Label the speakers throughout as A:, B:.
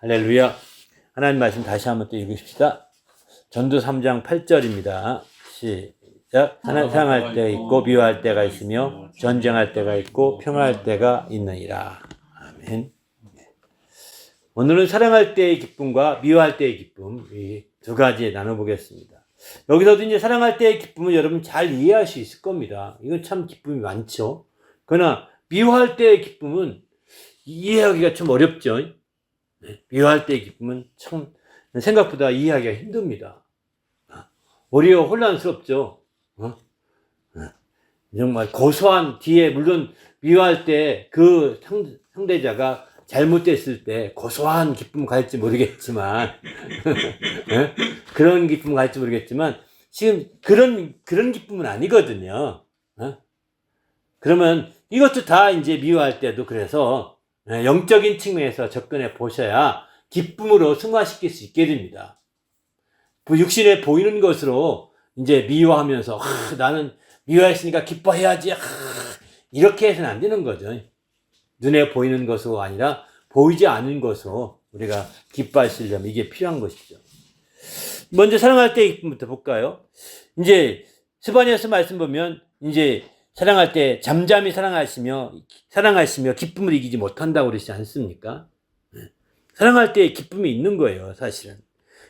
A: 할렐루야. 하나님 말씀 다시 한번 또 읽으십시다. 전도 3장 8절입니다. 시작. 하나님 사랑할 때가 있고 미워할 때가 있으며 전쟁할 때가 있고 평화할 때가 있느니라. 아멘. 오늘은 사랑할 때의 기쁨과 미워할 때의 기쁨, 이 두 가지에 나눠보겠습니다. 여기서도 이제 사랑할 때의 기쁨은 여러분 잘 이해할 수 있을 겁니다. 이건 참 기쁨이 많죠. 그러나 미워할 때의 기쁨은 이해하기가 좀 어렵죠. 미워할 때의 기쁨은 참 생각보다 이해하기가 힘듭니다. 오히려 혼란스럽죠. 정말 고소한 뒤에, 물론 미워할 때 그 상대자가 잘못됐을 때 고소한 기쁨 갈지 모르겠지만 그런 기쁨 갈지 모르겠지만 지금 그런 기쁨은 아니거든요. 그러면 이것도 다 이제 미워할 때도 그래서 영적인 측면에서 접근해 보셔야 기쁨으로 승화시킬 수 있게 됩니다. 육신에 보이는 것으로 이제 미워하면서 나는 미워했으니까 기뻐해야지 이렇게 해서는 안 되는 거죠. 눈에 보이는 것으로 아니라 보이지 않는 것으로 우리가 기뻐하시려면 이게 필요한 것이죠. 먼저 사랑할 때의 기쁨부터 볼까요? 이제 스바냐서 말씀 보면 이제 사랑할 때 잠잠히 사랑하시며 기쁨을 이기지 못한다고 그러지 않습니까? 사랑할 때 기쁨이 있는 거예요, 사실은.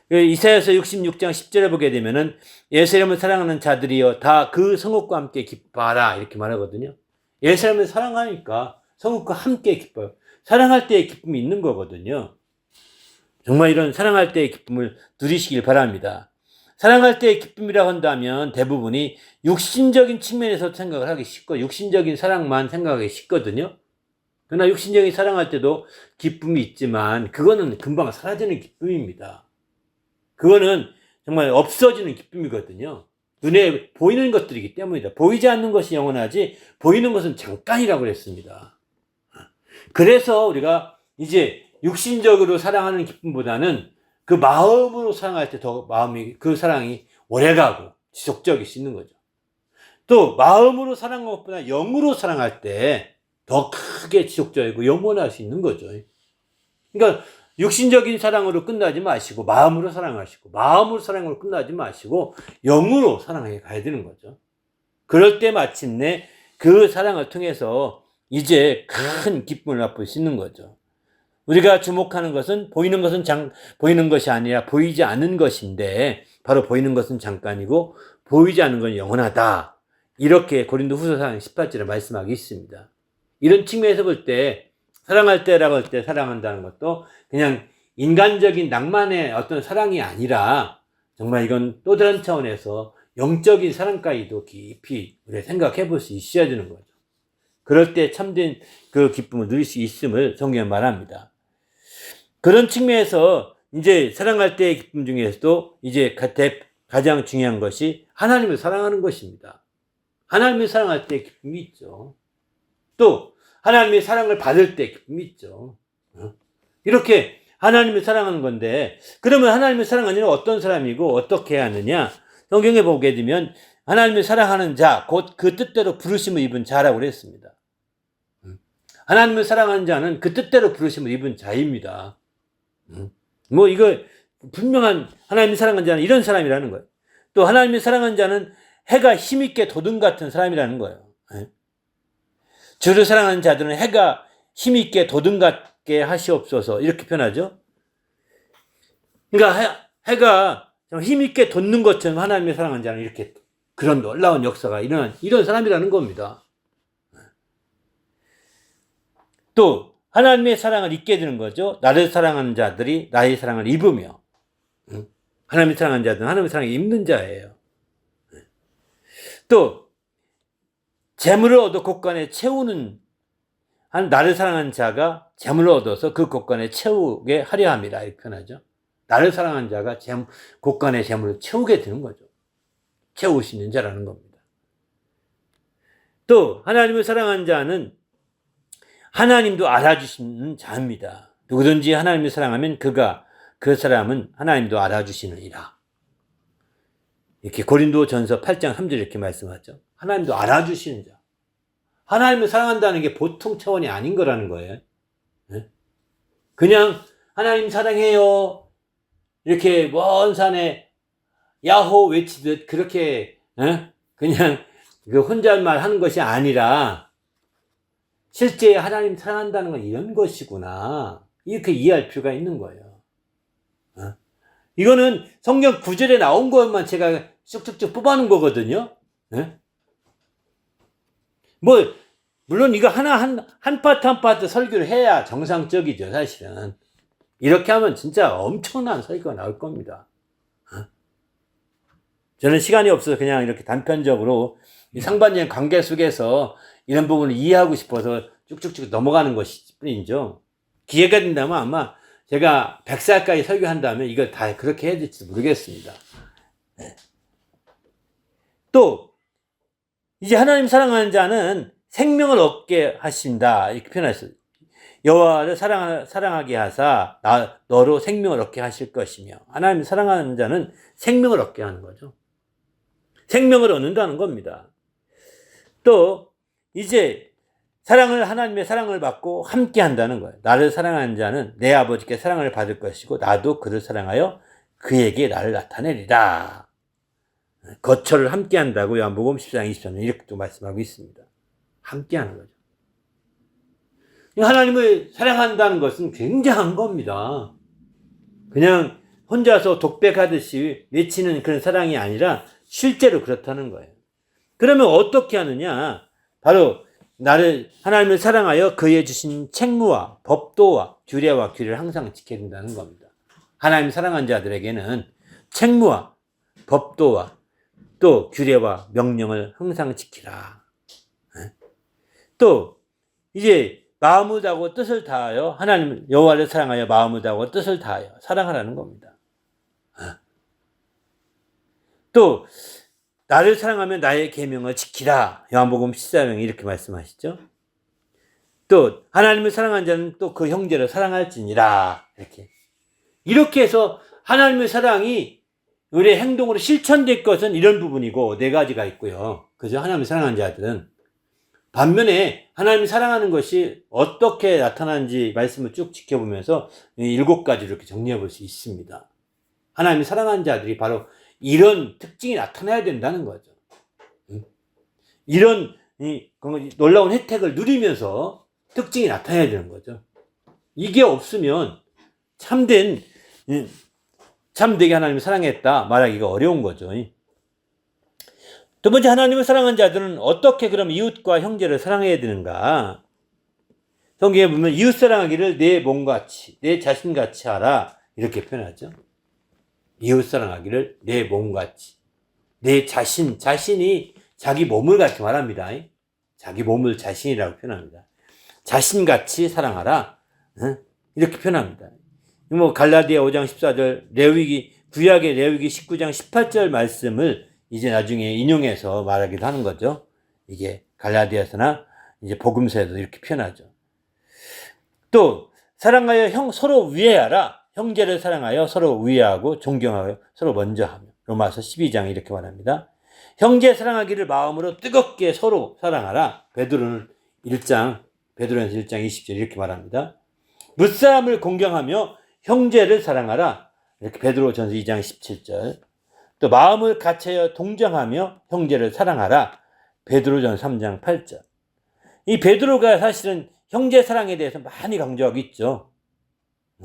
A: 이사야서 66장 10절에 보게 되면은 예루살렘을 사랑하는 자들이여 다 그 성읍과 함께 기뻐하라 이렇게 말하거든요. 예루살렘을 사랑하니까 성읍과 함께 기뻐요. 사랑할 때의 기쁨이 있는 거거든요. 정말 이런 사랑할 때의 기쁨을 누리시길 바랍니다. 사랑할 때의 기쁨이라고 한다면 대부분이 육신적인 측면에서 생각을 하기 쉽고 육신적인 사랑만 생각하기 쉽거든요. 그러나 육신적인 사랑할 때도 기쁨이 있지만 그거는 금방 사라지는 기쁨입니다. 그거는 정말 없어지는 기쁨이거든요. 눈에 보이는 것들이기 때문이다. 보이지 않는 것이 영원하지 보이는 것은 잠깐이라고 그랬습니다. 그래서 우리가 이제 육신적으로 사랑하는 기쁨보다는 그 마음으로 사랑할 때 더 그 사랑이 오래가고 지속적일 수 있는 거죠. 또 마음으로 사랑하는 것보다 영으로 사랑할 때 더 크게 지속적이고 영원할 수 있는 거죠. 그러니까 육신적인 사랑으로 끝나지 마시고 마음으로 사랑하시고 마음으로 사랑으로 끝나지 마시고 영으로 사랑해 가야 되는 거죠. 그럴 때 마침내 그 사랑을 통해서 이제 큰 기쁨을 맛볼 수 있는 거죠. 우리가 주목하는 것은 보이는 것이 아니라 보이지 않는 것인데 바로 보이는 것은 잠깐이고 보이지 않는 건 영원하다. 이렇게 고린도후서 4장 18절에 말씀하고 있습니다. 이런 측면에서 볼 때 사랑할 때라고 할 때 사랑한다는 것도 그냥 인간적인 낭만의 어떤 사랑이 아니라 정말 이건 또 다른 차원에서 영적인 사랑까지도 깊이 우리가 생각해 볼 수 있어야 되는 거죠. 그럴 때 참된 그 기쁨을 누릴 수 있음을 성경은 말합니다. 그런 측면에서 이제 사랑할 때의 기쁨 중에서도 이제 가장 중요한 것이 하나님을 사랑하는 것입니다. 하나님을 사랑할 때 기쁨이 있죠. 또 하나님의 사랑을 받을 때 기쁨이 있죠. 이렇게 하나님을 사랑하는 건데 그러면 하나님을 사랑하는 자는 어떤 사람이고 어떻게 해야 하느냐? 성경에 보게 되면 하나님을 사랑하는 자, 곧 그 뜻대로 부르심을 입은 자라고 그랬습니다. 하나님을 사랑하는 자는 그 뜻대로 부르심을 입은 자입니다. 뭐 이거 분명한 하나님을 사랑하는 자는 이런 사람이라는 거예요. 또 하나님을 사랑하는 자는 해가 힘있게 돋은 같은 사람이라는 거예요. 주를 사랑하는 자들은 해가 힘있게 돋은 같게 하시옵소서 이렇게 표현하죠. 그러니까 해가 힘있게 돋는 것처럼 하나님을 사랑하는 자는 이렇게 그런 놀라운 역사가 이런 사람이라는 겁니다. 또 하나님의 사랑을 입게 되는 거죠. 나를 사랑하는 자들이 나의 사랑을 입으며 하나님의 사랑하는 자들은 하나님의 사랑을 입는 자예요. 또 재물을 얻어 곳간에 채우는 나를 사랑하는 자가 재물을 얻어서 그 곳간에 채우게 하려 함이라 이렇게 표현하죠. 나를 사랑하는 자가 곳간에 재물을 채우게 되는 거죠. 채울 수 있는 자라는 겁니다. 또 하나님을 사랑하는 자는 하나님도 알아주시는 자입니다. 누구든지 하나님을 사랑하면 그 사람은 하나님도 알아주시느니라. 이렇게 고린도전서 8장 3절 이렇게 말씀하죠. 하나님도 알아주시는 자. 하나님을 사랑한다는 게 보통 차원이 아닌 거라는 거예요. 그냥 하나님 사랑해요. 이렇게 먼 산에 야호 외치듯 그렇게 그냥 그 혼잣말 하는 것이 아니라 실제 하나님 사랑한다는 건 이런 것이구나. 이렇게 이해할 필요가 있는 거예요. 이거는 성경 구절에 나온 것만 제가 쭉쭉쭉 뽑아놓은 거거든요. 뭐 물론 이거 한 파트 한 파트 설교를 해야 정상적이죠, 사실은. 이렇게 하면 진짜 엄청난 설교가 나올 겁니다. 저는 시간이 없어서 그냥 이렇게 단편적으로 이 상반된 관계 속에서 이런 부분을 이해하고 싶어서 쭉쭉쭉 넘어가는 것일 뿐이죠. 기회가 된다면 아마 제가 100살까지 설교한다면 이걸 다 그렇게 해야 될지 모르겠습니다. 또 이제 하나님 사랑하는 자는 생명을 얻게 하신다, 이렇게 표현했어요. 여호와를 사랑하게 하사 너로 생명을 얻게 하실 것이며, 하나님 사랑하는 자는 생명을 얻게 하는 거죠. 생명을 얻는다는 겁니다. 또 이제 하나님의 사랑을 받고 함께 한다는 거예요. 나를 사랑하는 자는 내 아버지께 사랑을 받을 것이고 나도 그를 사랑하여 그에게 나를 나타내리라. 거처를 함께 한다고 요한복음 14장 23절 이렇게 또 말씀하고 있습니다. 함께 하는 거죠. 하나님을 사랑한다는 것은 굉장한 겁니다. 그냥 혼자서 독백하듯이 외치는 그런 사랑이 아니라 실제로 그렇다는 거예요. 그러면 어떻게 하느냐? 바로 하나님을 사랑하여 그에 주신 책무와 법도와 규례와 규례를 항상 지켜야 된다는 겁니다. 하나님 사랑한 자들에게는 책무와 법도와 또 규례와 명령을 항상 지키라. 또 이제 마음을 다하고 뜻을 다하여 하나님 여호와를 사랑하여 마음을 다하고 뜻을 다하여 사랑하라는 겁니다. 또 나를 사랑하면 나의 계명을 지키라. 요한복음 14장 이렇게 말씀하시죠. 또 하나님을 사랑한 자는 또 그 형제를 사랑할지니라. 이렇게 해서 하나님의 사랑이 우리의 행동으로 실천될 것은 이런 부분이고 네 가지가 있고요. 그죠? 하나님을 사랑하는 자들은. 반면에 하나님을 사랑하는 것이 어떻게 나타나는지 말씀을 쭉 지켜보면서 7가지로 이렇게 정리해 볼 수 있습니다. 하나님을 사랑하는 자들이 바로 이런 특징이 나타나야 된다는 거죠. 이런 놀라운 혜택을 누리면서 특징이 나타나야 되는 거죠. 이게 없으면 참되게 하나님을 사랑했다 말하기가 어려운 거죠. 두 번째, 하나님을 사랑한 자들은 어떻게 그럼 이웃과 형제를 사랑해야 되는가? 성경에 보면 이웃 사랑하기를 내 몸같이 내 자신같이 하라, 이렇게 표현하죠. 이웃 사랑하기를 내 몸같이. 내 자신이 자기 몸을 같이 말합니다. 자기 몸을 자신이라고 표현합니다. 자신같이 사랑하라, 이렇게 표현합니다. 갈라디아 5장 14절, 구약의 레위기 19장 18절 말씀을 이제 나중에 인용해서 말하기도 하는 거죠. 이게 갈라디아서나 이제 복음서에도 이렇게 표현하죠. 또 사랑하여 서로 위하여라. 형제를 사랑하여 서로 위하고 존경하여 서로 먼저 하며. 로마서 12장 이렇게 말합니다. 형제 사랑하기를 마음으로 뜨겁게 서로 사랑하라. 베드로는 1장 20절 이렇게 말합니다. 무사람을 공경하며 형제를 사랑하라. 이렇게 베드로전서 2장 17절. 또 마음을 같이하여 동정하며 형제를 사랑하라. 베드로전서 3장 8절. 이 베드로가 사실은 형제 사랑에 대해서 많이 강조하고 있죠.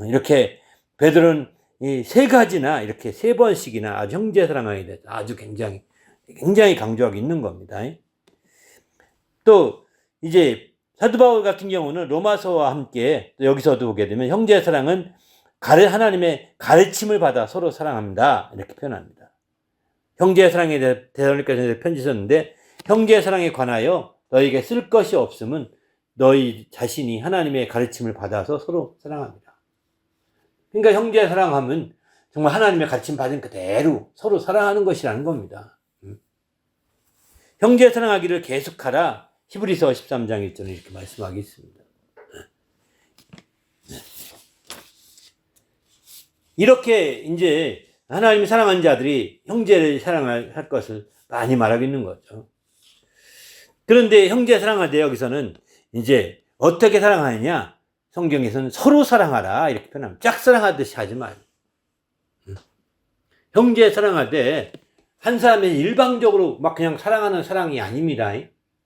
A: 이렇게 베드로는 이 3가지나 이렇게 3번씩이나 아주 형제 사랑에 대해서 아주 굉장히 강조하고 있는 겁니다. 또 이제 사도 바울 같은 경우는 로마서와 함께 또 여기서도 보게 되면 형제 사랑은 하나님의 가르침을 받아 서로 사랑합니다, 이렇게 표현합니다. 형제 사랑에 대해 데살로니가전서 편지 썼는데, 형제 사랑에 관하여 너희에게 쓸 것이 없음은 너희 자신이 하나님의 가르침을 받아서 서로 사랑합니다. 그러니까 형제 사랑하면 정말 하나님의 가르침 받은 그대로 서로 사랑하는 것이라는 겁니다. 형제 사랑하기를 계속하라. 히브리서 13장 1절에 이렇게 말씀하고 있습니다. 이렇게 이제 하나님이 사랑하는 자들이 형제를 사랑할 것을 많이 말하고 있는 거죠. 그런데 형제 사랑할 때 여기서는 이제 어떻게 사랑하느냐? 성경에서는 서로 사랑하라 이렇게 표현합니다. 짝사랑하듯이 하지 말고. 형제 사랑할 때 한 사람이 일방적으로 막 그냥 사랑하는 사랑이 아닙니다.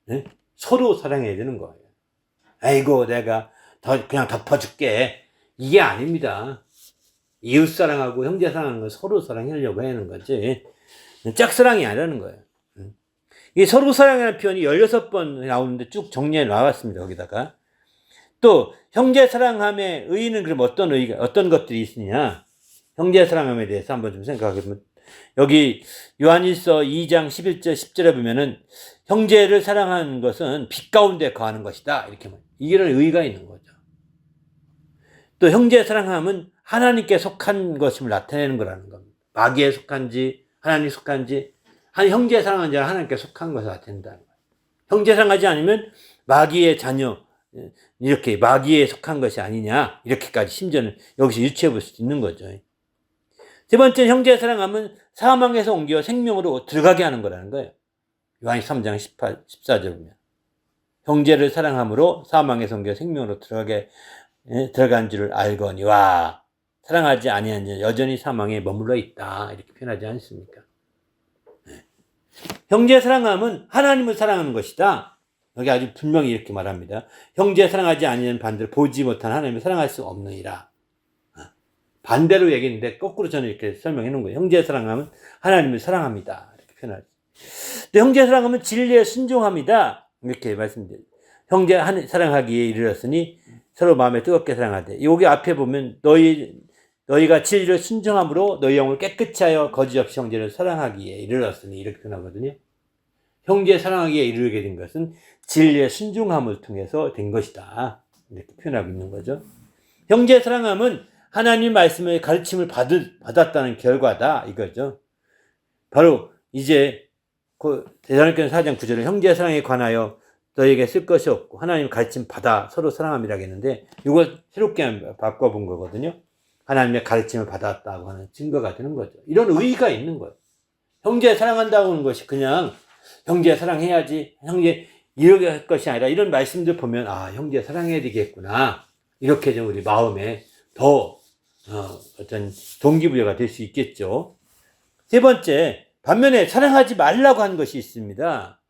A: 네? 서로 사랑해야 되는 거예요. 아이고 내가 그냥 덮어줄게 이게 아닙니다. 이웃 사랑하고 형제 사랑하는 건 서로 사랑하려고 하는 거지 짝사랑이 아니라는 거예요. 이 서로 사랑이라는 표현이 16번 나오는데 쭉 정리해 나왔습니다. 거기다가 또 형제 사랑함의 의의는 그럼 어떤 것들이 있느냐? 형제 사랑함에 대해서 한번 좀 생각해 보면 여기 요한일서 2장 11절 10절에 보면은 형제를 사랑하는 것은 빛 가운데 거하는 것이다 이렇게 말해요. 이런 의의가 있는 거죠. 또 형제 사랑함은 하나님께 속한 것임을 나타내는 거라는 겁니다. 마귀에 속한지 하나님께 속한지 형제 사랑하는 자는 하나님께 속한 것을 나타낸다는 거예요. 형제 사랑하지 않으면 마귀의 자녀 이렇게 마귀에 속한 것이 아니냐 이렇게까지 심지어는 여기서 유추해 볼 수 있는 거죠. 세 번째 형제 사랑하면 사망에서 옮겨 생명으로 들어가게 하는 거라는 거예요. 요한이 3장 14절 보면 형제를 사랑함으로 사망에서 옮겨 생명으로 들어간 줄을 알거니와 사랑하지 아니한 자 여전히 사망에 머물러 있다 이렇게 표현하지 않습니까? 형제 사랑함은 하나님을 사랑하는 것이다. 여기 아주 분명히 이렇게 말합니다. 형제 사랑하지 아니한 반대로 보지 못한 하나님을 사랑할 수 없느니라. 반대로 얘기했는데 거꾸로 저는 이렇게 설명해 놓은 거예요. 형제 사랑하면 하나님을 사랑합니다. 이렇게 표현하죠. 형제 사랑하면 진리에 순종합니다. 이렇게 말씀드려요. 형제 사랑하기에 이르렀으니 서로 마음에 뜨겁게 사랑하되. 여기 앞에 보면 너희가 진리를 순종함으로 너희 영을 깨끗이 하여 거짓 없이 형제를 사랑하기에 이르렀으니 이렇게 표현하거든요. 형제 사랑하기에 이르게 된 것은 진리의 순종함을 통해서 된 것이다. 이렇게 표현하고 있는 거죠. 형제 사랑함은 하나님 말씀의 가르침을 받았다는 결과다 이거죠. 바로 이제 대사로니가서 4장 9절에 형제 사랑에 관하여 너에게 쓸 것이 없고 하나님 가르침 받아 서로 사랑함이라고 했는데 이걸 새롭게 바꿔본 거거든요. 하나님의 가르침을 받았다고 하는 증거가 되는 거죠. 이런 의의가 있는 거예요. 형제 사랑한다고 하는 것이 그냥 형제 사랑해야지 형제 이렇게 할 것이 아니라 이런 말씀들 보면 형제 사랑해야 되겠구나 이렇게 좀 우리 마음에 더 어떤 동기부여가 될 수 있겠죠. 세 번째, 반면에 사랑하지 말라고 한 것이 있습니다.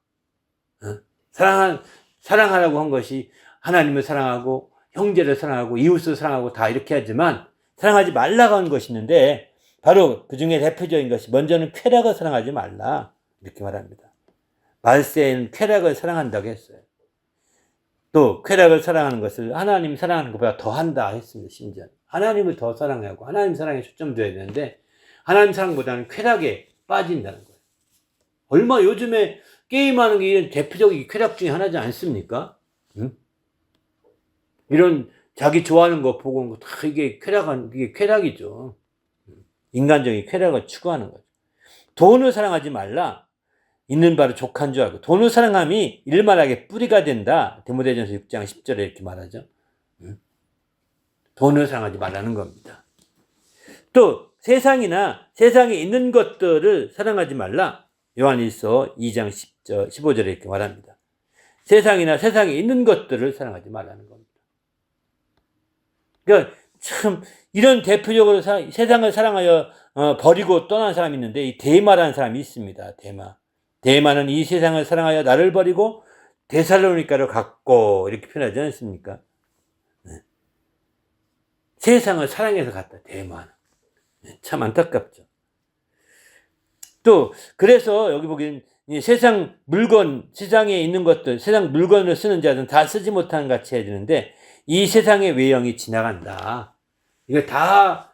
A: 사랑하라고 한 것이 하나님을 사랑하고 형제를 사랑하고 이웃을 사랑하고 다 이렇게 하지만 사랑하지 말라고 한 것이 있는데 바로 그 중에 대표적인 것이 먼저는 쾌락을 사랑하지 말라 이렇게 말합니다. 말세에는 쾌락을 사랑한다고 했어요. 또 쾌락을 사랑하는 것을 하나님 사랑하는 것보다 더 한다 했습니다. 심지어 하나님을 더 사랑하고 하나님 사랑에 초점 둬야 되는데 하나님 사랑보다는 쾌락에 빠진다는 거예요. 얼마 요즘에 게임하는 게 이런 대표적인 쾌락 중에 하나지 않습니까? 응? 이런 자기 좋아하는 거 보고 다 이게 쾌락이죠. 인간적인 쾌락을 추구하는 거죠. 돈을 사랑하지 말라. 있는 바로 족한 줄 알고 돈을 사랑함이 일말하게 뿌리가 된다. 디모데전서 6장 10절에 이렇게 말하죠. 돈을 사랑하지 말라는 겁니다. 또 세상에 있는 것들을 사랑하지 말라. 요한일서 2장 15절에 이렇게 말합니다. 세상에 있는 것들을 사랑하지 말라는 겁니다. 그러니까 참 이런 대표적으로 세상을 사랑하여 버리고 떠난 사람이 있는데 이 데마라는 사람이 있습니다. 데마는 이 세상을 사랑하여 나를 버리고 데살로니가로 갔고 이렇게 표현하지 않습니까? 세상을 사랑해서 갔다. 데마는 참 안타깝죠. 또 그래서 여기 보기엔 세상 물건, 세상에 있는 것들, 세상 물건을 쓰는 자들은 다 쓰지 못하는 같이 해야 되는데 이 세상의 외형이 지나간다. 이거 다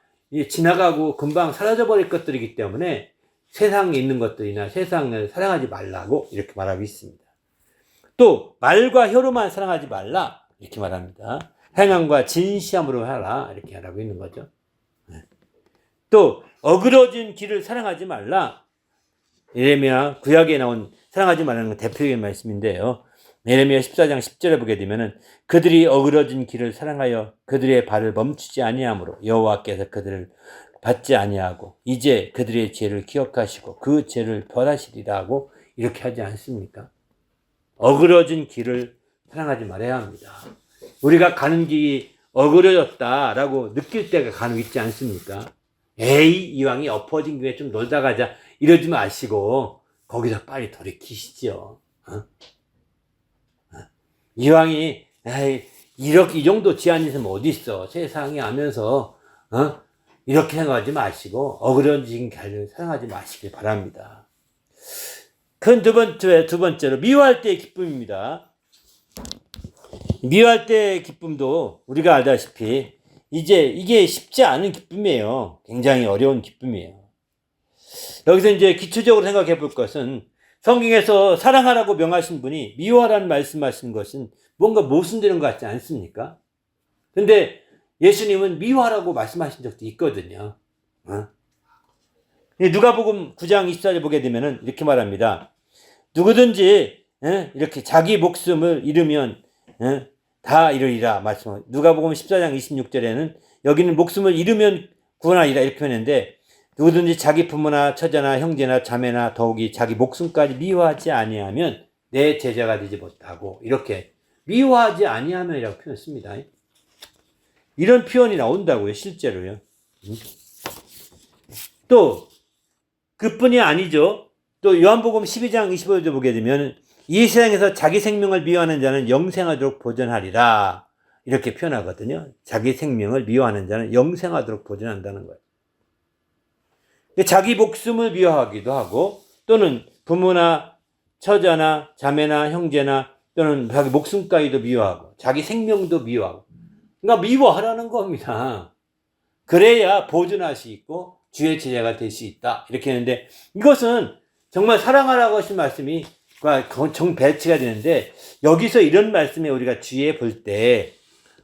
A: 지나가고 금방 사라져버릴 것들이기 때문에 세상에 있는 것들이나 세상을 사랑하지 말라고 이렇게 말하고 있습니다. 또 말과 혀로만 사랑하지 말라 이렇게 말합니다. 행함과 진시함으로 하라 이렇게 하라고 있는 거죠. 또 어그러진 길을 사랑하지 말라. 예레미야 구약에 나온 사랑하지 말라는 건 대표적인 말씀인데요. 예레미야 14장 10절에 보게 되면은 그들이 어그러진 길을 사랑하여 그들의 발을 멈추지 아니하므로 여호와께서 그들을 받지 아니하고 이제 그들의 죄를 기억하시고 그 죄를 벌하시리라 하고 이렇게 하지 않습니까? 어그러진 길을 사랑하지 말아야 합니다. 우리가 가는 길이 어그러졌다라고 느낄 때가 간혹 있지 않습니까? 에이, 이왕이 엎어진 김에 좀 놀다 가자 이러지 마시고 거기서 빨리 돌이키시죠. 이왕이 에이, 이렇게 이 정도 지안이 있으면 어디 있어 세상에 하면서 이렇게 생각하지 마시고 어그러진 길을 사랑하지 마시길 바랍니다. 큰 두 번째로 미워할 때의 기쁨입니다. 미워할 때의 기쁨도 우리가 알다시피 이제 이게 쉽지 않은 기쁨이에요. 굉장히 어려운 기쁨이에요. 여기서 이제 기초적으로 생각해 볼 것은 성경에서 사랑하라고 명하신 분이 미워하라는 말씀하신 것은 뭔가 모순되는 것 같지 않습니까? 근데 예수님은 미워하라고 말씀하신 적도 있거든요. 누가복음 9장 24절 보게 되면은 이렇게 말합니다. 누구든지 이렇게 자기 목숨을 잃으면 다 잃으리라 말씀합니다. 누가복음 14장 26절에는 여기는 목숨을 잃으면 구원하리라 이렇게 표현했는데 누구든지 자기 부모나 처자나 형제나 자매나 더욱이 자기 목숨까지 미워하지 아니하면 내 제자가 되지 못하고 이렇게 미워하지 아니하면이라고 표현했습니다. 이런 표현이 나온다고요, 실제로요. 또 그뿐이 아니죠. 또 요한복음 12장 25절도 보게 되면 이 세상에서 자기 생명을 미워하는 자는 영생하도록 보존하리라 이렇게 표현하거든요. 자기 생명을 미워하는 자는 영생하도록 보존한다는 거예요. 자기 목숨을 미워하기도 하고 또는 부모나 처자나 자매나 형제나 또는 자기 목숨까지도 미워하고 자기 생명도 미워하고 그러니까 미워하라는 겁니다. 그래야 보존할 수 있고 주의 제자가 될 수 있다 이렇게 했는데 이것은 정말 사랑하라고 하신 말씀이 정배치가 되는데 여기서 이런 말씀에 우리가 주의해 볼 때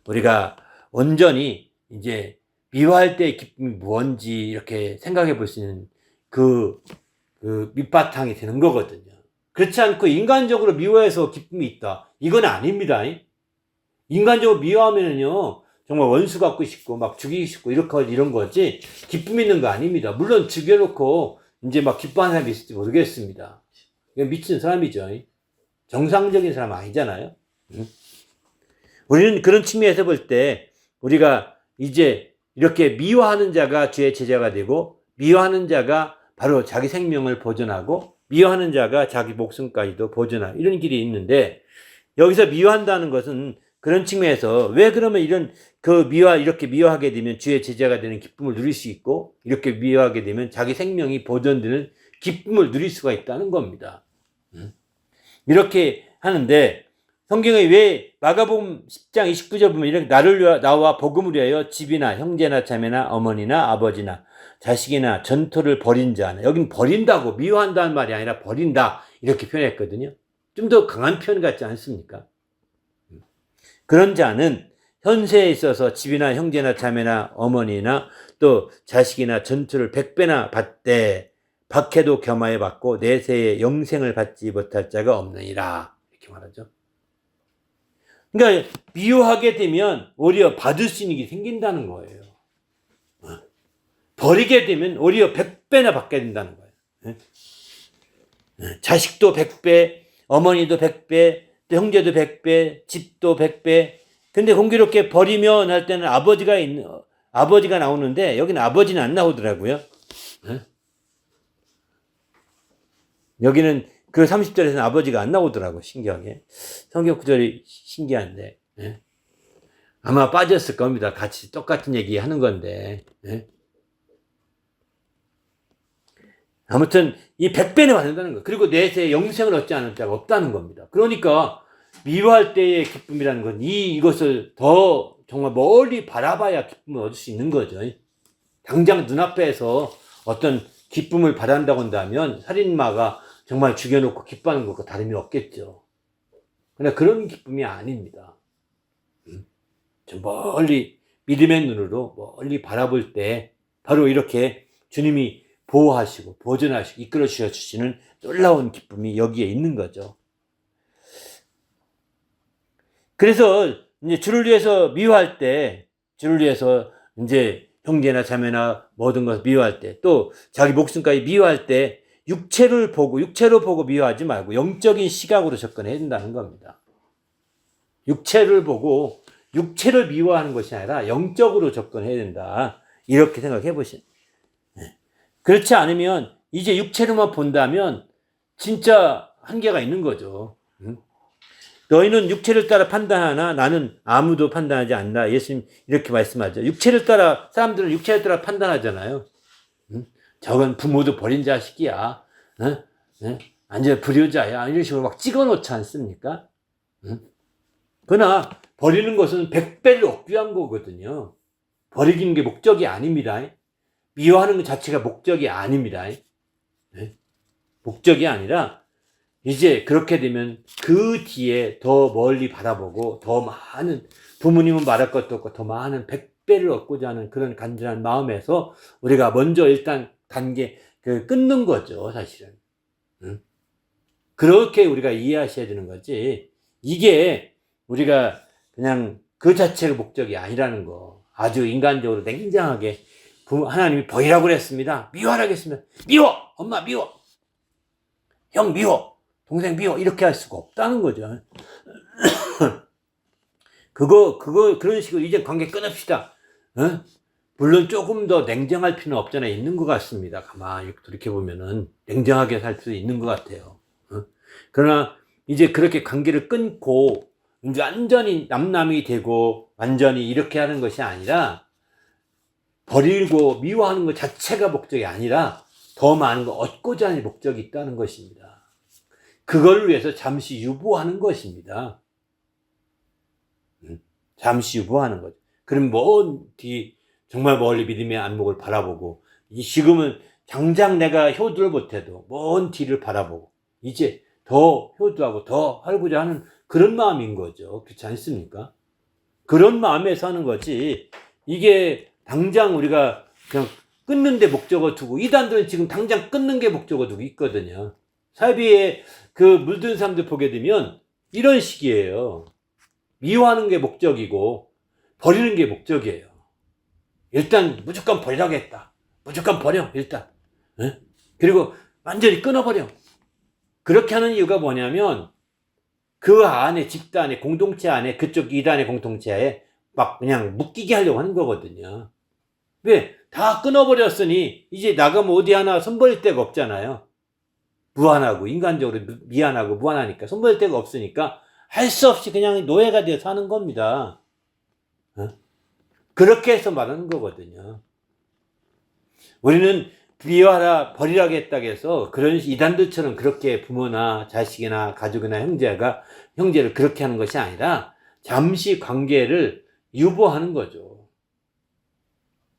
A: 우리가 온전히 이제 미워할 때의 기쁨이 뭔지 이렇게 생각해 볼 수 있는 그 밑바탕이 되는 거거든요. 그렇지 않고 인간적으로 미워해서 기쁨이 있다. 이건 아닙니다. 인간적으로 미워하면은요, 정말 원수 갖고 싶고 막 죽이고 싶고 이런 거지 기쁨 있는 거 아닙니다. 물론 죽여놓고 이제 막 기뻐하는 사람이 있을지 모르겠습니다. 이건 미친 사람이죠. 정상적인 사람 아니잖아요. 우리는 그런 측면에서 볼 때 우리가 이제 이렇게 미워하는 자가 주의 제자가 되고 미워하는 자가 바로 자기 생명을 보존하고 미워하는 자가 자기 목숨까지도 보존하고 이런 길이 있는데 여기서 미워한다는 것은 그런 측면에서 왜 그러면 이렇게 미워하게 되면 주의 제자가 되는 기쁨을 누릴 수 있고 이렇게 미워하게 되면 자기 생명이 보존되는 기쁨을 누릴 수가 있다는 겁니다. 이렇게 하는데 성경에 왜 마가복음 10장 29절 보면 이렇게 나와 복음을 위하여 집이나 형제나 자매나 어머니나 아버지나 자식이나 전토를 벌인 자는 여긴 버린다고 미워한다는 말이 아니라 버린다 이렇게 표현했거든요. 좀 더 강한 표현 같지 않습니까? 그런 자는 현세에 있어서 집이나 형제나 자매나 어머니나 또 자식이나 전투를 100배나 받되 박해도 겸하여 받고 내세에 영생을 받지 못할 자가 없느니라 이렇게 말하죠. 그러니까 미워하게 되면 오히려 받을 수 있는 게 생긴다는 거예요. 버리게 되면 오히려 100배나 받게 된다는 거예요. 자식도 100배, 어머니도 100배, 또 형제도 100배, 집도 100배. 근데 공교롭게 버리면 할 때는 아버지가 나오는데 여기는 아버지는 안 나오더라고요. 여기는 그 30절에서는 아버지가 안 나오더라고, 신기하게. 성경 구절이 신기한데, 아마 빠졌을 겁니다. 같이 똑같은 얘기 하는 건데, 아무튼, 이 100배는 받는다는 거예요. 그리고 내세에 영생을 얻지 않을 자가 없다는 겁니다. 그러니까, 미워할 때의 기쁨이라는 건 이것을 더 정말 멀리 바라봐야 기쁨을 얻을 수 있는 거죠. 당장 눈앞에서 어떤 기쁨을 바란다고 한다면, 살인마가 정말 죽여놓고 기뻐하는 것과 다름이 없겠죠. 그러나 그런 기쁨이 아닙니다. 저 멀리 믿음의 눈으로 멀리 바라볼 때 바로 이렇게 주님이 보호하시고 보존하시고 이끌어 주시는 놀라운 기쁨이 여기에 있는 거죠. 그래서 이제 주를 위해서 미워할 때, 주를 위해서 이제 형제나 자매나 모든 것을 미워할 때, 또 자기 목숨까지 미워할 때 육체로 보고 미워하지 말고 영적인 시각으로 접근해야 된다는 겁니다. 육체를 보고 육체를 미워하는 것이 아니라 영적으로 접근해야 된다. 이렇게 생각해 보시면. 그렇지 않으면 이제 육체로만 본다면 진짜 한계가 있는 거죠. 너희는 육체를 따라 판단하나 나는 아무도 판단하지 않나. 예수님 이렇게 말씀하죠. 육체를 따라, 사람들은 육체를 따라 판단하잖아요. 저건 부모도 버린 자식이야. 완전 불효자야. 이런 식으로 막 찍어 놓지 않습니까? 그러나 버리는 것은 100배를 억류한 거거든요. 버리는 게 목적이 아닙니다. 미워하는 것 자체가 목적이 아닙니다. 목적이 아니라 이제 그렇게 되면 그 뒤에 더 멀리 바라보고 더 많은, 부모님은 말할 것도 없고 더 많은 100배를 얻고자 하는 그런 간절한 마음에서 우리가 먼저 일단 단계 끊는 거죠, 사실은. 그렇게 우리가 이해하셔야 되는 거지. 이게 우리가 그냥 그 자체가 목적이 아니라는 거. 아주 인간적으로 냉정하게 하나님이 버리라고 그랬습니다. 미워하라겠습니다. 미워! 엄마 미워! 형 미워! 동생 미워! 이렇게 할 수가 없다는 거죠. 그런 식으로 이제 관계 끊읍시다. 물론 조금 더 냉정할 필요는 없잖아. 있는 것 같습니다. 가만히 돌이켜보면은 냉정하게 살 수 있는 것 같아요. 그러나 이제 그렇게 관계를 끊고 이제 완전히 남남이 되고 완전히 이렇게 하는 것이 아니라 버리고 미워하는 것 자체가 목적이 아니라 더 많은 거 얻고자 하는 목적이 있다는 것입니다. 그걸 위해서 잠시 유보하는 것입니다. 잠시 유보하는 거죠. 그럼 먼 뒤 정말 멀리 믿음의 안목을 바라보고 지금은 당장 내가 효도를 못해도 먼 뒤를 바라보고 이제 더 효도하고 더 하고자 하는 그런 마음인 거죠. 그렇지 않습니까? 그런 마음에서 하는 거지. 이게 당장 우리가 그냥 끊는 데 목적을 두고, 이단들은 지금 당장 끊는 게 목적을 두고 있거든요. 사이비에 그 물든 사람들 보게 되면 이런 식이에요. 미워하는 게 목적이고 버리는 게 목적이에요. 일단 무조건 버리라고 했다. 무조건 버려 일단. 그리고 완전히 끊어버려. 그렇게 하는 이유가 뭐냐면 그 안에, 집단에, 공동체 안에, 그쪽 이단의 공동체에 막 그냥 묶이게 하려고 하는 거거든요. 왜? 다 끊어버렸으니 이제 나가면 어디 하나 손버릴 데가 없잖아요. 무한하고, 인간적으로 미안하고 무한하니까 손버릴 데가 없으니까 할 수 없이 그냥 노예가 되어 사는 겁니다. 그렇게 해서 말하는 거거든요. 우리는 미워하라, 버리라고 했다고 해서 그런 이단들처럼 그렇게 부모나 자식이나 가족이나 형제를 그렇게 하는 것이 아니라 잠시 관계를 유보하는 거죠.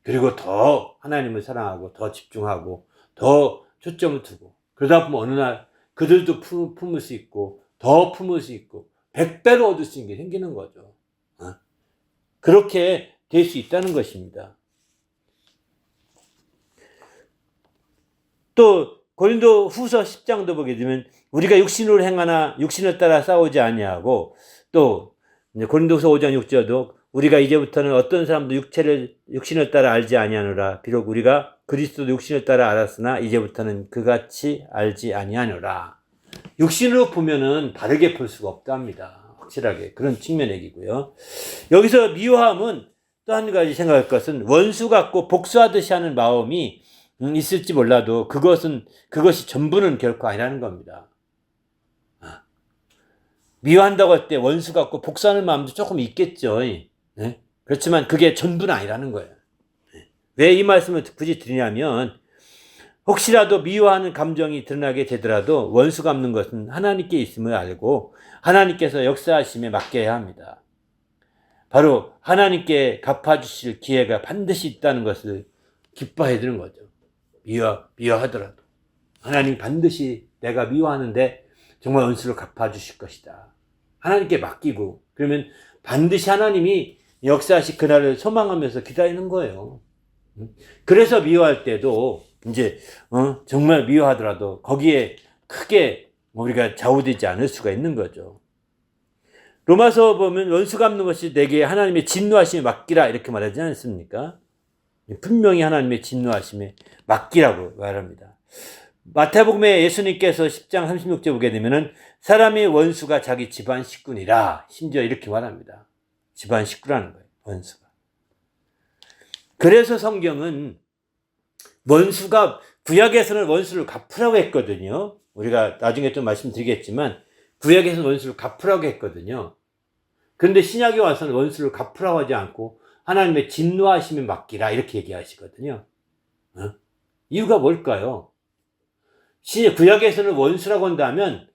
A: 그리고 더 하나님을 사랑하고 더 집중하고 더 초점을 두고, 그러다 보면 어느 날 그들도 품을 수 있고 더 품을 수 있고 100배로 얻을 수 있는 게 생기는 거죠. 그렇게 될 수 있다는 것입니다. 또 고린도 후서 10장도 보게 되면 우리가 육신으로 행하나 육신을 따라 싸우지 아니하고, 또 고린도후서 5장 6절도 우리가 이제부터는 어떤 사람도 육신을 따라 알지 아니하노라. 비록 우리가 그리스도도 육신을 따라 알았으나 이제부터는 그같이 알지 아니하노라. 육신으로 보면은 바르게 볼 수가 없답니다. 확실하게 그런 측면의 얘기고요. 여기서 미워함은 또 한 가지 생각할 것은 원수 같고 복수하듯이 하는 마음이 있을지 몰라도 그것이 전부는 결코 아니라는 겁니다. 미워한다고 할 때 원수 같고 복수하는 마음도 조금 있겠죠. 네? 그렇지만 그게 전부는 아니라는 거예요. 왜 이 말씀을 굳이 드리냐면, 혹시라도 미워하는 감정이 드러나게 되더라도 원수 갚는 것은 하나님께 있음을 알고 하나님께서 역사하심에 맡겨야 합니다. 바로 하나님께 갚아주실 기회가 반드시 있다는 것을 기뻐해야 되는 거죠. 미워하더라도 하나님 반드시 내가 미워하는데 정말 원수를 갚아주실 것이다. 하나님께 맡기고, 그러면 반드시 하나님이 역사하실 그날을 소망하면서 기다리는 거예요. 그래서 미워할 때도 이제 정말 미워하더라도 거기에 크게 우리가 좌우되지 않을 수가 있는 거죠. 로마서 보면 원수 갚는 것이 내게 하나님의 진노하심에 맡기라 이렇게 말하지 않습니까? 분명히 하나님의 진노하심에 맡기라고 말합니다. 마태복음에 예수님께서 10장 36절 보게 되면은 사람의 원수가 자기 집안 식구니라 심지어 이렇게 말합니다. 집안 식구라는 거예요. 원수가. 그래서 성경은 원수가 구약에서는 원수를 갚으라고 했거든요. 우리가 나중에 좀 말씀드리겠지만 구약에서는 원수를 갚으라고 했거든요. 그런데 신약에 와서는 원수를 갚으라고 하지 않고 하나님의 진노하심에 맡기라 이렇게 얘기하시거든요. 이유가 뭘까요? 구약에서는 원수라고 한다면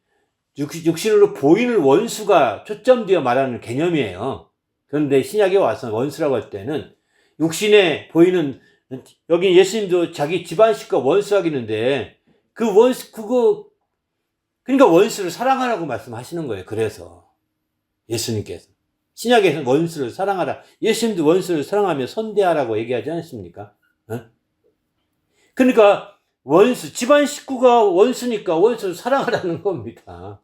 A: 육신으로 보이는 원수가 초점되어 말하는 개념이에요. 그런데 신약에 와서 원수라고 할 때는 육신에 보이는, 여기 예수님도 자기 집안 식구가 원수하겠는데 그 원수, 그러니까 원수를 사랑하라고 말씀하시는 거예요. 그래서 예수님께서 신약에서는 원수를 사랑하라. 예수님도 원수를 사랑하며 선대하라고 얘기하지 않습니까? 그러니까 원수, 집안 식구가 원수니까 원수를 사랑하라는 겁니다.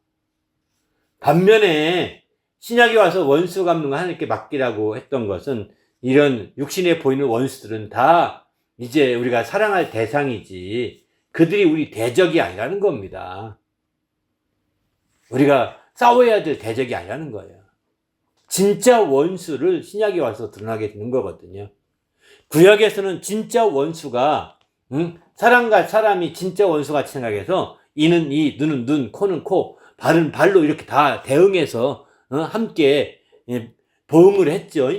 A: 반면에 신약에 와서 원수 갚는 거 하나님께 맡기라고 했던 것은 이런 육신에 보이는 원수들은 다 이제 우리가 사랑할 대상이지 그들이 우리 대적이 아니라는 겁니다. 우리가 싸워야 될 대적이 아니라는 거예요. 진짜 원수를 신약에 와서 드러나게 되는 거거든요. 구약에서는 진짜 원수가 사람과 사람이 진짜 원수같이 생각해서 이는 이, 눈은 눈, 코는 코, 발은 발로 이렇게 다 대응해서 함께 보응을 했죠.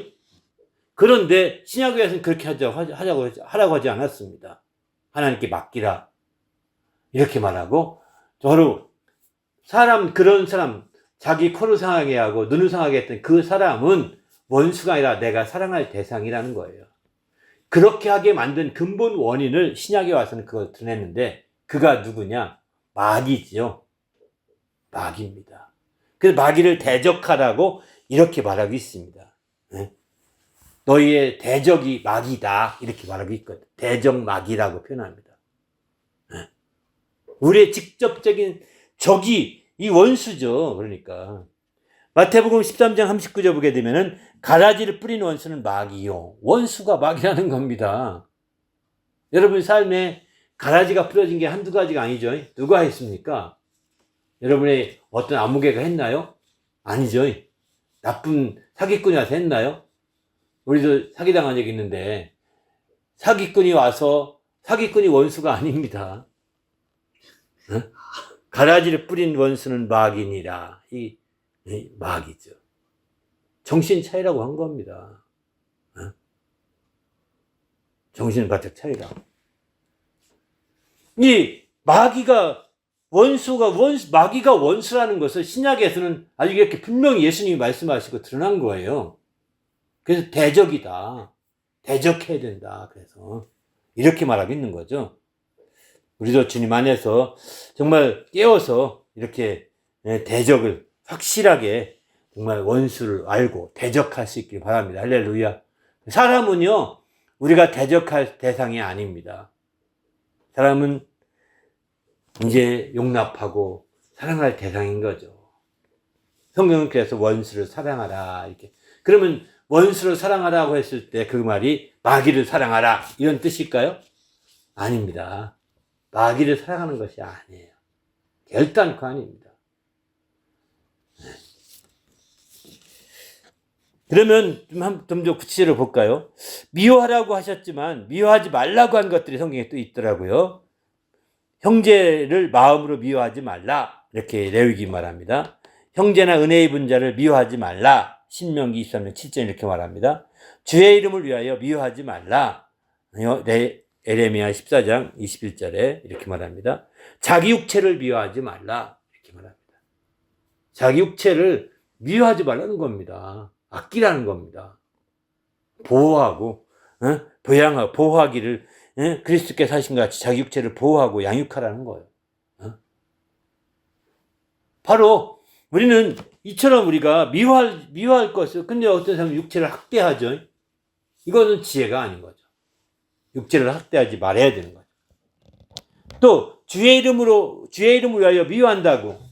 A: 그런데 신약에서는 그렇게 하라고 하지 않았습니다. 하나님께 맡기라 이렇게 말하고 바로 그런 사람 자기 코를 상하게 하고 눈을 상하게 했던 그 사람은 원수가 아니라 내가 사랑할 대상이라는 거예요. 그렇게 하게 만든 근본 원인을 신약에 와서는 그걸 드러냈는데 그가 누구냐? 마귀지요. 마귀입니다. 그래서 마귀를 대적하라고 이렇게 말하고 있습니다. 너희의 대적이 마귀다 이렇게 말하고 있거든. 대적 마귀라고 표현합니다. 우리의 직접적인 적이 이 원수죠. 그러니까 마태복음 13장 39절 보게 되면은 가라지를 뿌리는 원수는 마귀요. 원수가 마귀라는 겁니다. 여러분 삶에 가라지가 뿌려진 게 한두 가지가 아니죠. 누가 했습니까? 여러분의 어떤 아무개가 했나요? 아니죠. 나쁜 사기꾼이 와서 했나요? 우리도 사기당한 적이 있는데 사기꾼이 와서 사기꾼이 원수가 아닙니다. 가라지를 뿌린 원수는 마귀니라. 이 마귀죠. 정신 차리라고 한 겁니다. 정신을 바짝 차리라. 이 마귀가 마귀가 원수라는 것을 신약에서는 아주 이렇게 분명히 예수님이 말씀하시고 드러난 거예요. 그래서 대적이다. 대적해야 된다. 그래서 이렇게 말하고 있는 거죠. 우리도 주님 안에서 정말 깨워서 이렇게 대적을 확실하게 정말 원수를 알고 대적할 수 있길 바랍니다. 할렐루야. 사람은요, 우리가 대적할 대상이 아닙니다. 사람은 이제 용납하고 사랑할 대상인 거죠. 성경은 그래서 원수를 사랑하라 이렇게. 그러면 원수를 사랑하라고 했을 때 그 말이 마귀를 사랑하라 이런 뜻일까요? 아닙니다. 마귀를 사랑하는 것이 아니에요. 결단코 아닙니다. 그러면 좀 더 구체적으로 볼까요? 미워하라고 하셨지만 미워하지 말라고 한 것들이 성경에 또 있더라고요. 형제를 마음으로 미워하지 말라 이렇게 레위기 말합니다. 형제나 은혜 입은 자를 미워하지 말라 신명기 23장 7절 이렇게 말합니다. 주의 이름을 위하여 미워하지 말라 에레미야 14장 21절에 이렇게 말합니다. 자기 육체를 미워하지 말라 이렇게 말합니다. 자기 육체를 미워하지 말라는 겁니다. 아끼라는 겁니다. 보호하고 보양하고 보호하기를 그리스도께서 하신 것 같이 자기 육체를 보호하고 양육하라는 거예요. 바로 우리는 이처럼 우리가 미워할 것을 근데 어떤 사람은 육체를 학대하죠. 이거는 지혜가 아닌 거죠. 육체를 학대하지 말아야 되는 거죠. 또 주의 이름을 위하여 미워한다고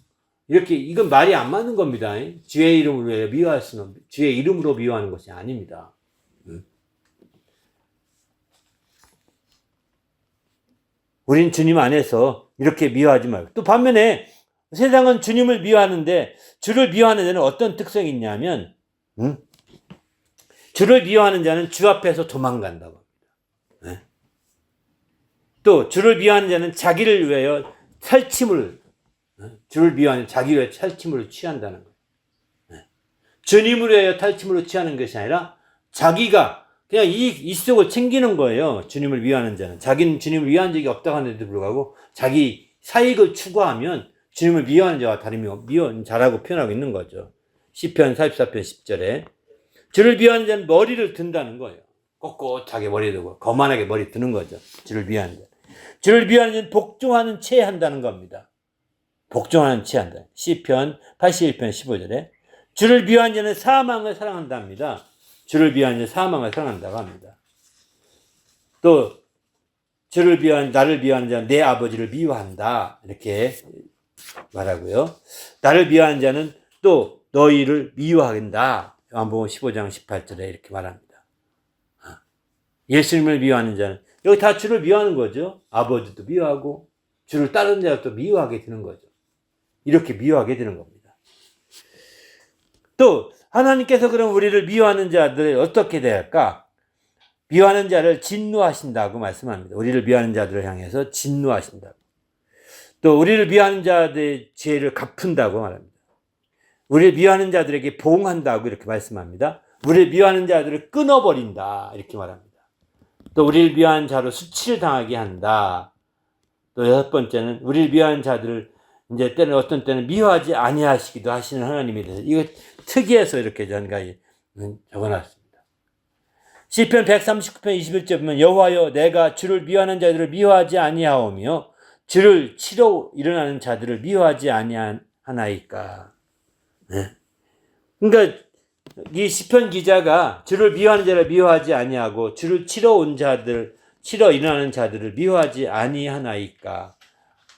A: 이렇게 이건 말이 안 맞는 겁니다. 주의 이름을 위하여 미워할 수는 주의 이름으로 미워하는 것이 아닙니다. 우린 주님 안에서 이렇게 미워하지 말고 또 반면에 세상은 주님을 미워하는데 주를 미워하는 데는 어떤 특성이 있냐면 주를 미워하는 자는 주 앞에서 도망간다고 합니다. 네. 또 주를 미워하는 자는 자기를 위하여 살침을, 주를 미워하는 자기를 위하여 살침으로 취한다는 거예요. 네. 주님을 위하여 살침으로 취하는 것이 아니라 자기가 그냥 이 속을 챙기는 거예요. 주님을 위하는 자는. 자기는 주님을 위한 적이 없다고 하는데도 불구하고 자기 사익을 추구하면 주님을 미워하는 자와 다름이 미워하는 자라고 표현하고 있는 거죠. 시편 44편 10절에 주를 미워하는 자는 머리를 든다는 거예요. 꼿꼿하게 머리 들고 거만하게 머리 드는 거죠. 주를 미워하는 자. 주를 미워하는 자는 복종하는 채 한다는 겁니다. 복종하는 채 한다. 시편 81편 15절에 주를 미워하는 자는 사망을 사랑한답니다. 주를 미워하는 자는 사망을 사랑한다고 합니다. 또 주를 미워하는 나를 미워하는 자는 내 아버지를 미워한다. 이렇게 말하고요. 나를 미워하는 자는 또 너희를 미워한다. 요한복음 15장 18절에 이렇게 말합니다. 예수님을 미워하는 자는 여기 다 주를 미워하는 거죠. 아버지도 미워하고 주를 따르는 자도 미워하게 되는 거죠. 이렇게 미워하게 되는 겁니다. 또 하나님께서 그럼 우리를 미워하는 자들을 어떻게 대할까? 미워하는 자를 진노하신다고 말씀합니다. 우리를 미워하는 자들을 향해서 진노하신다고. 또 우리를 미워하는 자들의 죄를 갚은다고 말합니다. 우리를 미워하는 자들에게 보응한다고 이렇게 말씀합니다. 우리를 미워하는 자들을 끊어버린다 이렇게 말합니다. 또 우리를 미워하는 자로 수치를 당하게 한다. 또 여섯 번째는 우리를 미워하는 자들을 이제 때는 어떤 때는 미워하지 아니하시기도 하시는 하나님에 대해서 이거 특이해서 이렇게 전가에 적어놨습니다. 시편 139편 21절 보면 여호와여 내가 주를 미워하는 자들을 미워하지 아니하오며 주를 치러 일어나는 자들을 미워하지 아니하나이까. 네. 그러니까 이 시편 기자가 주를 미워하는 자를 미워하지 아니하고 주를 치러 일어나는 자들을 미워하지 아니하나이까.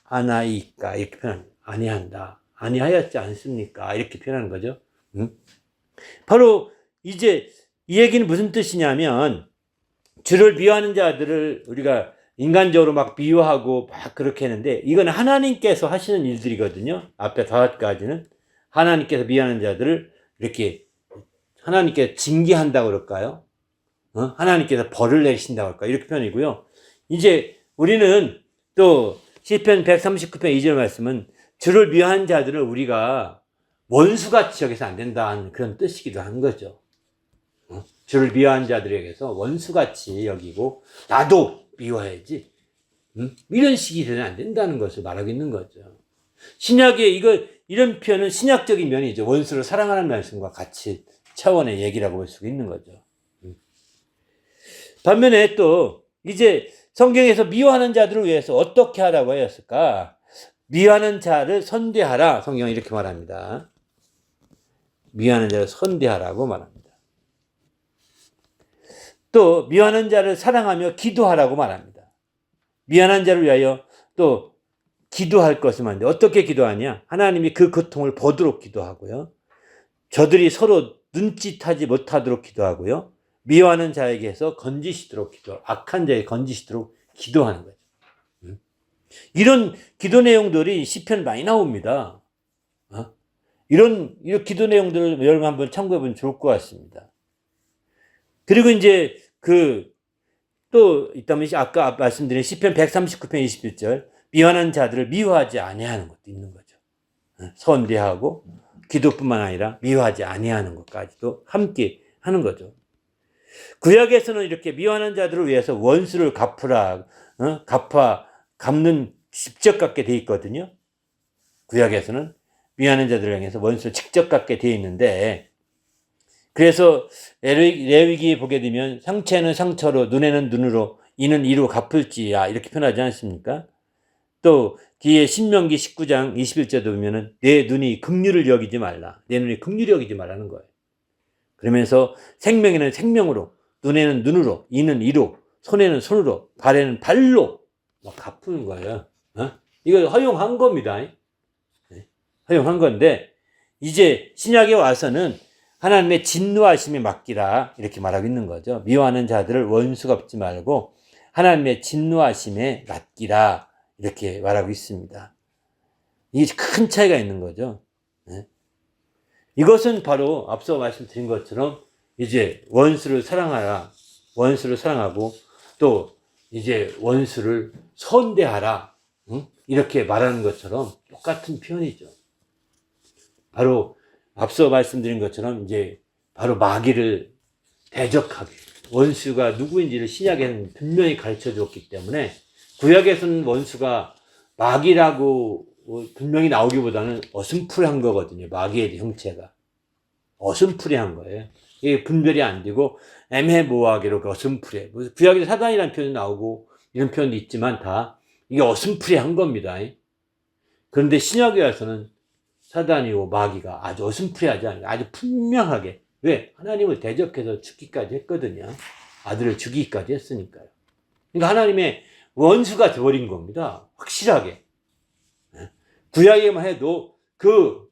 A: 이렇게 표현합니다. 아니한다. 아니하였지 않습니까? 이렇게 표현하는 거죠. 바로 이제 이 얘기는 무슨 뜻이냐면 주를 미워하는 자들을 우리가 인간적으로 막 미워하고 막 그렇게 했는데 이건 하나님께서 하시는 일들이거든요. 앞에 5가지는 하나님께서 미워하는 자들을 이렇게 하나님께서 징계한다고 그럴까요? 하나님께서 벌을 내리신다고 할까요? 이렇게 표현이고요. 이제 우리는 또 시편 139편 2절 말씀은 주를 미워하는 자들을 우리가 원수같이 여기서 안 된다는 그런 뜻이기도 한 거죠. 주를 미워하는 자들에게서 원수같이 여기고 나도 미워해야지. 이런 식이 되면 안 된다는 것을 말하고 있는 거죠. 신약에 이런 표현은 신약적인 면이죠. 원수를 사랑하는 말씀과 같이 차원의 얘기라고 볼 수 있는 거죠. 반면에 또 이제 성경에서 미워하는 자들을 위해서 어떻게 하라고 하였을까? 미워하는 자를 선대하라. 성경은 이렇게 말합니다. 미워하는 자를 선대하라고 말합니다. 또 미워하는 자를 사랑하며 기도하라고 말합니다. 미워하는 자를 위하여 또 기도할 것을 말하는데 어떻게 기도하냐? 하나님이 그 고통을 보도록 기도하고요. 저들이 서로 눈짓하지 못하도록 기도하고요. 미워하는 자에게서 건지시도록 악한 자에게 건지시도록 기도하는 거죠. 이런 기도 내용들이 시편 많이 나옵니다. 이런 기도 내용들을 여러분 한번 참고해 보면 좋을 것 같습니다. 그리고 이제 또 있다면 아까 말씀드린 시편 139편 21절 미워하는 자들을 미워하지 아니하는 것도 있는 거죠. 선대하고 기도뿐만 아니라 미워하지 아니하는 것까지도 함께 하는 거죠. 구약에서는 이렇게 미워하는 자들을 위해서 원수를 갚는 직접 갚게 돼 있거든요. 구약에서는 미워하는 자들을 향해서 원수를 직접 갚게 돼 있는데 그래서 레위기에 보게 되면 상처에는 상처로 눈에는 눈으로 이는 이로 갚을지야 이렇게 표현하지 않습니까? 또 뒤에 신명기 19장 21절도 보면은 내 눈이 긍휼을 여기지 말라. 내 눈이 긍휼을 여기지 말라는 거예요. 그러면서 생명에는 생명으로 눈에는 눈으로 이는 이로 손에는 손으로 발에는 발로 막 갚는 거예요. 이걸 허용한 겁니다. 허용한 건데 이제 신약에 와서는 하나님의 진노하심에 맡기라 이렇게 말하고 있는 거죠. 미워하는 자들을 원수 갚지 말고 하나님의 진노하심에 맡기라 이렇게 말하고 있습니다. 이게 큰 차이가 있는 거죠. 이것은 바로 앞서 말씀드린 것처럼 이제 원수를 사랑하라. 원수를 사랑하고 또 이제 원수를 선대하라. 응? 이렇게 말하는 것처럼 똑같은 표현이죠. 바로 앞서 말씀드린 것처럼 이제 바로 마귀를 대적하게, 원수가 누구인지를 신약에는 분명히 가르쳐 줬기 때문에 구약에서는 원수가 마귀라고 분명히 나오기보다는 어슴푸레한 거거든요. 마귀의 형체가 어슴푸레한 거예요. 이게 분별이 안 되고 애매모호하게로 어슴푸레. 구약에 사단이라는 표현이 나오고 이런 표현도 있지만 다 이게 어슴푸레한 겁니다. 그런데 신약에 와서는 사단이고 마귀가 아주 어슴푸레하지 않아요. 아주 분명하게. 왜? 하나님을 대적해서 죽기까지 했거든요. 아들을 죽이기까지 했으니까요. 그러니까 하나님의 원수가 되어버린 겁니다. 확실하게. 구약에만 해도 그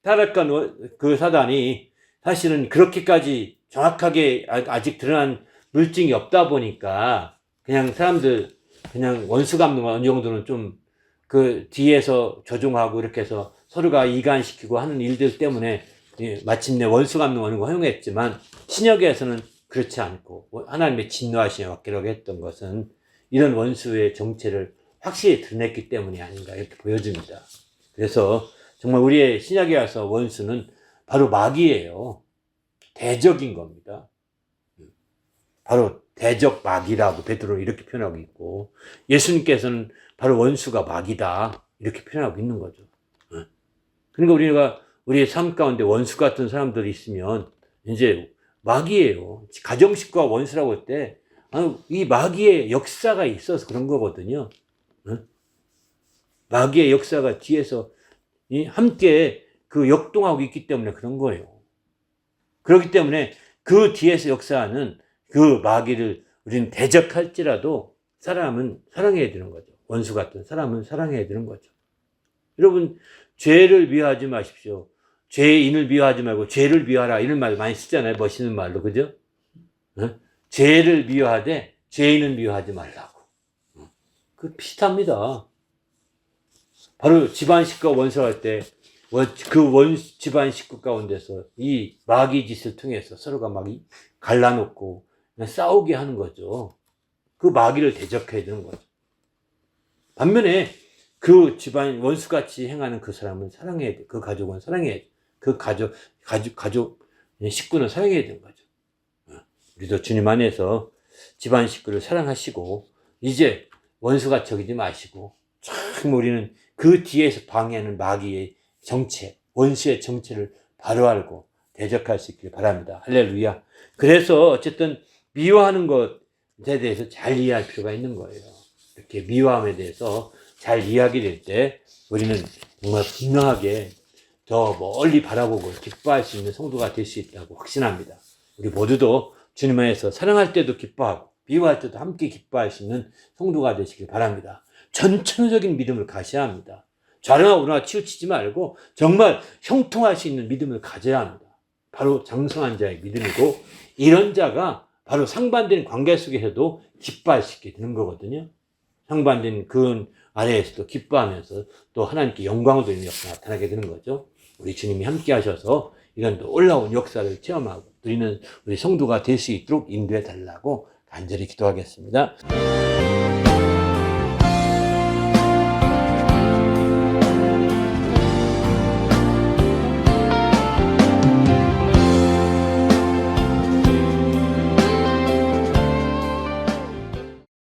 A: 타락한 그 사단이 사실은 그렇게까지 정확하게 아직 드러난 물증이 없다 보니까 그냥 사람들 그냥 원수 갚는 거 어느 정도는 좀 그 뒤에서 조종하고 이렇게 해서 서로가 이간시키고 하는 일들 때문에 마침내 원수 갚는 어느 거 허용했지만 신약에서는 그렇지 않고 하나님의 진노하심에 맡기라고 했던 것은 이런 원수의 정체를 확실히 드러냈기 때문이 아닌가 이렇게 보여집니다. 그래서 정말 우리의 신약에 와서 원수는 바로 마귀예요. 대적인 겁니다. 바로 대적 마귀라고 베드로는 이렇게 표현하고 있고 예수님께서는 바로 원수가 마귀다 이렇게 표현하고 있는 거죠. 그러니까 우리가 우리의 삶 가운데 원수 같은 사람들이 있으면 이제 마귀예요. 가정식구가 원수라고 할 때 이 마귀의 역사가 있어서 그런 거거든요. 마귀의 역사가 뒤에서 함께 그 역동하고 있기 때문에 그런 거예요. 그렇기 때문에 그 뒤에서 역사하는 그 마귀를 우리는 대적할지라도 사람은 사랑해야 되는 거죠. 원수 같은 사람은 사랑해야 되는 거죠. 여러분, 죄를 미워하지 마십시오. 죄인을 미워하지 말고 죄를 미워하라 이런 말 많이 쓰잖아요. 멋있는 말로. 그죠? 죄를 미워하되 죄인을 미워하지 말라고. 그 비슷합니다. 바로 집안 식구가 원수할 때 그 집안 식구 가운데서 이 마귀 짓을 통해서 서로가 막 갈라놓고 싸우게 하는 거죠. 그 마귀를 대적해야 되는 거죠. 반면에 그 집안 원수같이 행하는 그 사람은 사랑해야 돼. 그 가족은 사랑해야 돼. 그 가족 식구는 사랑해야 되는 거죠. 우리도 주님 안에서 집안 식구를 사랑하시고 이제 원수같이 여기지 마시고 참 우리는 그 뒤에서 방해하는 마귀의 정체, 원수의 정체를 바로 알고 대적할 수 있길 바랍니다. 할렐루야. 그래서 어쨌든 미워하는 것에 대해서 잘 이해할 필요가 있는 거예요. 이렇게 미워함에 대해서 잘 이해하게 될 때 우리는 정말 분명하게 더 멀리 바라보고 기뻐할 수 있는 성도가 될 수 있다고 확신합니다. 우리 모두도 주님 안에서 사랑할 때도 기뻐하고 미워할 때도 함께 기뻐할 수 있는 성도가 되시길 바랍니다. 전천후적인 믿음을 가져야 합니다. 좌로나 우로나 치우치지 말고 정말 형통할 수 있는 믿음을 가져야 합니다. 바로 장성한 자의 믿음이고 이런 자가 바로 상반된 관계 속에서도 기뻐할 수 있게 되는 거거든요. 상반된 그 아래에서도 기뻐하면서 또 하나님께 영광을 돌리는 역사가 나타나게 되는 거죠. 우리 주님이 함께 하셔서 이런 놀라운 역사를 체험하고 누리는 우리 성도가 될 수 있도록 인도해 달라고 간절히 기도하겠습니다.